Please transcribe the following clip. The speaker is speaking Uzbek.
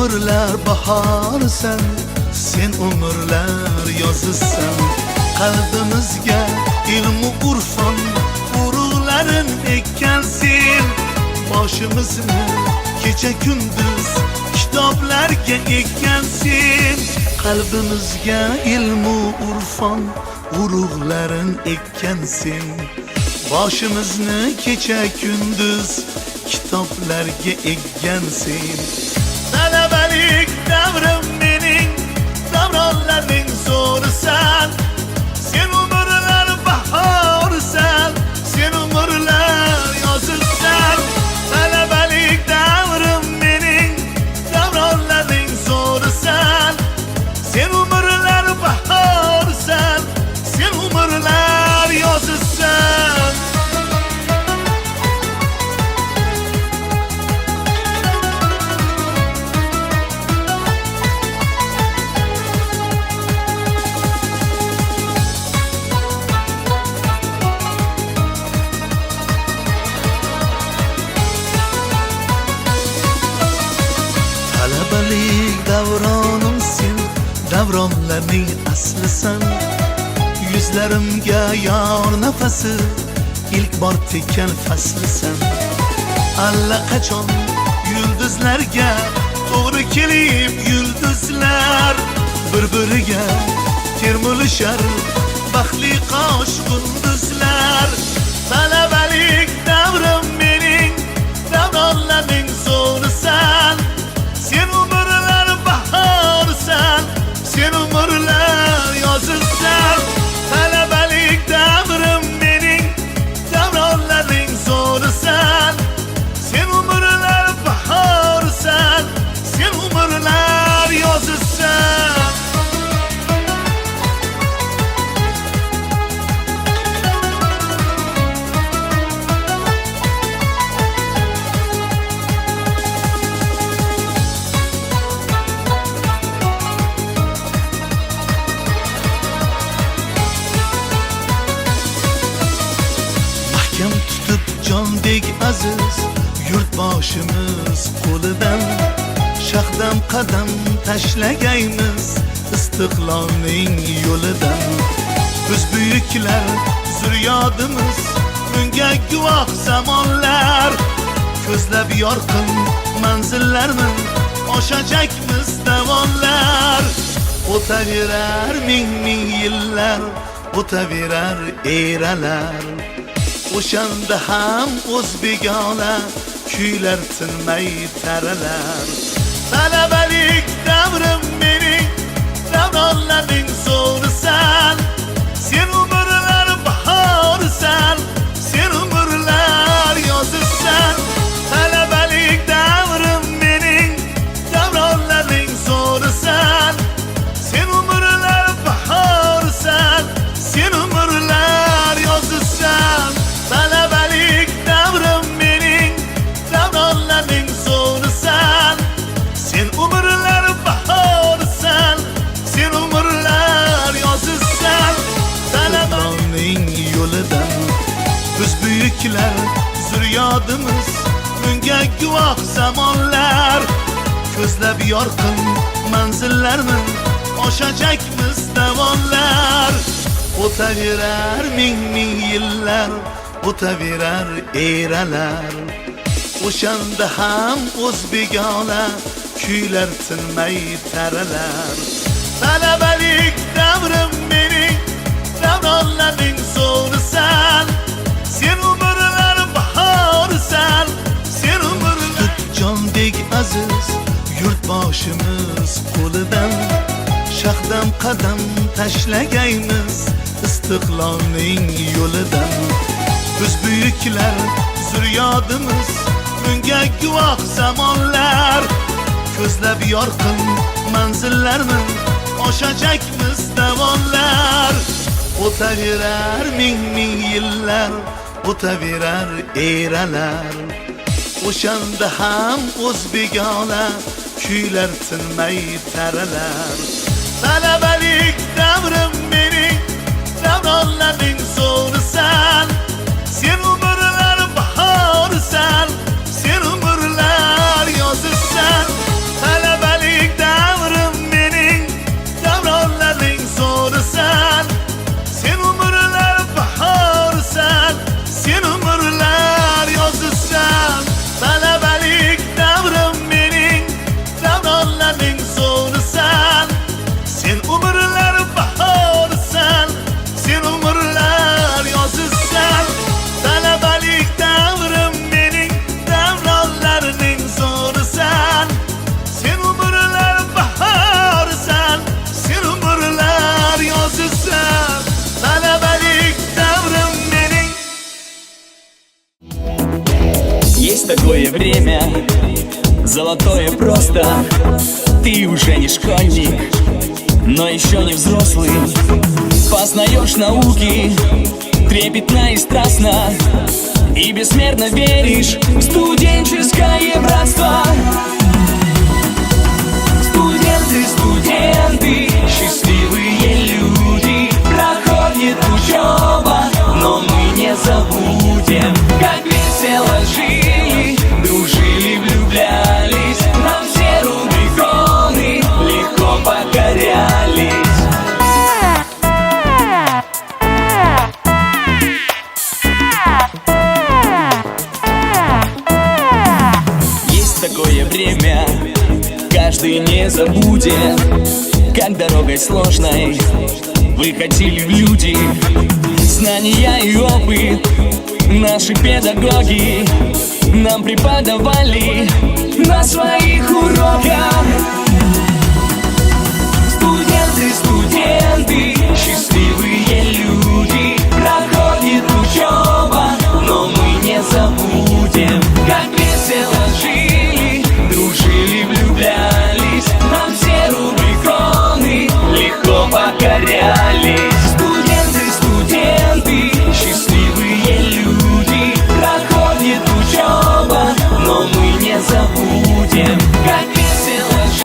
umrlar bahorsan, sen umrlar yozisan. Qalbimizga ilmu urfon urug'larin ekkansen. Boshimizni kecha kunduz kitoblarga ekkansen. Qalbimizga ilmu urfon urug'larin ekkansen. Boshimizni kecha kunduz kitoblarga ekkansen. Talabalik davrim mening, davronlarning zo'risan. Sen umrlar bahorsan, sen umrlar yozsan. Talabalik davrim mening, davronlarning zo'risan. Sen umrlar bahorsan, sen umrlar yozsan. Talabalik davronim sen, davronlarning aslisan. Yuzlarimga yor nafasi ilk bor tekkan faslisan. Allaqachon yulduzlarga to'g'ri kelib yulduzlar bir-biriga termulishar baxtli qosh qunduzlar. Talabalik davrim mening, davronlarning zo'risan. Sen umrlar bahorsan, sen umrlar yozsan. Talabalik davrim mening, davronlarning zo'risan. Sen umrlar bahorsan, sen umrlar yozsan. Mahkam tutib jondek aziz yurtboshimiz qo'lidan. Shahdam qadam tashlagaymiz istiqlolning yo'lidan. Biz buyuklar zuryodimiz, bunga guvoh zamonlar. Ko'zlab yorqin manzillarni oshajakmiz davonlar. O'taverar ming yillar, o'taverar eralar. O'shanda ham o'z begona kuylar tinmay taralar. Talabalik davrim mening, davronlarning zo'risan. Sen umrlar bahorsan, sen umrlar yozsan. Talabalik davrim mening, davronlarning zo'risan. Sen umrlar bahorsan, sen umrlar yozsan. Talabalik davrim mening, davronlarning zo'risan. Sen umrlar bahorsan, sen umrlar yozsan. Talabalik yo'lidan biz buyuklar zuryodimiz, bunga guvoh zamonlar. Ko'zlab yorqin manzillarni oshajakmiz davonlar. O'taverar ming yillar, o'taverar eralar. O'shanda ham o'z begona kuylar tinmay taralar. Talabalik davrim mening, davronlarning zo'risan. Sen umrlar bahorsan, sen umrlar jondek aziz yurtboshimiz qo'lidan. Shahdam qadam tashlagaymiz istiqlolning yo'lidan. Biz buyuklar zuryodimiz, bunga guvoh zamonlar. Ko'zlab yorqin manzillarni oshajakmiz davonlar. O'taverar ming yillar, o'taverar eralar. O'shanda ham o'z begona kuylar tinmay taralar. Talabalik davrim mening, davronlarning zo'risan. Sen umrlar bahorsan, sen umrlar yozsan. Talabalik такое время, золотое просто. Ты уже не школьник, но еще не взрослый. Познаешь науки трепетно и страстно, и бессмертно веришь в студенческое братство. Студенты, студенты, счастливые люди. Проходит учеба, но мы не забудем, как весело жили, дружили, влюблялись. Нам все рубиконы легко покорялись. Есть такое время, каждый не забудет, как дорогой сложной выходили в люди. Знания и опыт наши педагоги нам преподавали на своих уроках. Студенты, студенты, счастливые люди. Проходит учеба, но мы не забудем, как весело жили, дружили, влюблялись. Нам все рубиконы легко покорялись.